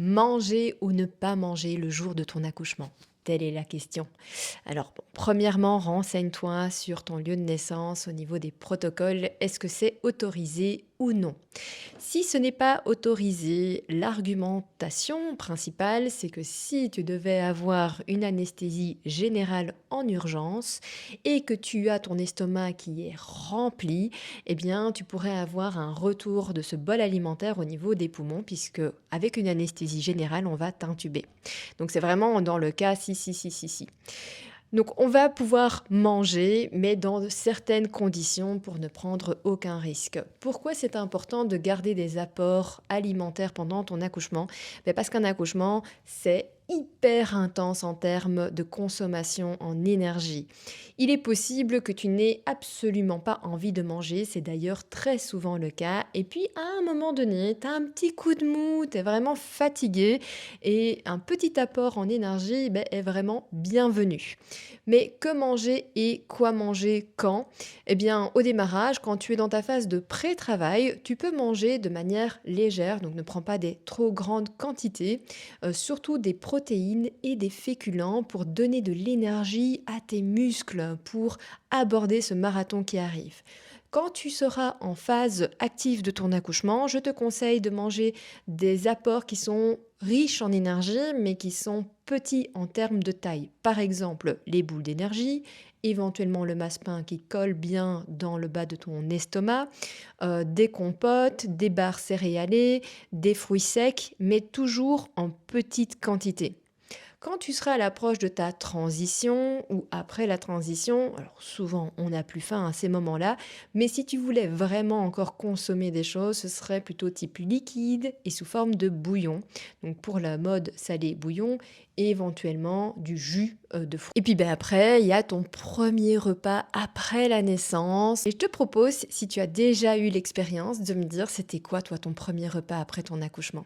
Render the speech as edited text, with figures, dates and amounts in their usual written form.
Manger ou ne pas manger le jour de ton accouchement? Telle est la question. Alors, bon, premièrement, renseigne-toi sur ton lieu de naissance au niveau des protocoles. Est-ce que c'est autorisé ou non? Si ce n'est pas autorisé, l'argumentation principale, c'est que si tu devais avoir une anesthésie générale en urgence et que tu as ton estomac qui est rempli, eh bien, tu pourrais avoir un retour de ce bol alimentaire au niveau des poumons, puisque avec une anesthésie générale, on va t'intuber. Donc, c'est vraiment dans le cas si. Donc, on va pouvoir manger, mais dans certaines conditions pour ne prendre aucun risque. Pourquoi c'est important de garder des apports alimentaires pendant ton accouchement? Parce qu'un accouchement, c'est hyper intense en termes de consommation en énergie. Il est possible que tu n'aies absolument pas envie de manger, c'est d'ailleurs très souvent le cas. Et puis, à un moment donné, tu as un petit coup de mou, tu es vraiment fatigué et un petit apport en énergie est vraiment bienvenu. Mais que manger et quoi manger quand? Eh bien, au démarrage, quand tu es dans ta phase de pré-travail, tu peux manger de manière légère, donc ne prends pas des trop grandes quantités, surtout des protéines et des féculents pour donner de l'énergie à tes muscles, pour aborder ce marathon qui arrive. Quand tu seras en phase active de ton accouchement, je te conseille de manger des apports qui sont riches en énergie, mais qui sont petits en termes de taille. Par exemple, les boules d'énergie, éventuellement le massepain qui colle bien dans le bas de ton estomac, des compotes, des barres céréalées, des fruits secs, mais toujours en petite quantité. Quand tu seras à l'approche de ta transition ou après la transition, alors souvent on n'a plus faim à ces moments-là, mais si tu voulais vraiment encore consommer des choses, ce serait plutôt type liquide et sous forme de bouillon. Donc pour la mode salé bouillon et éventuellement du jus de fruits. Et puis après, il y a ton premier repas après la naissance. Et je te propose, si tu as déjà eu l'expérience, de me dire c'était quoi toi ton premier repas après ton accouchement.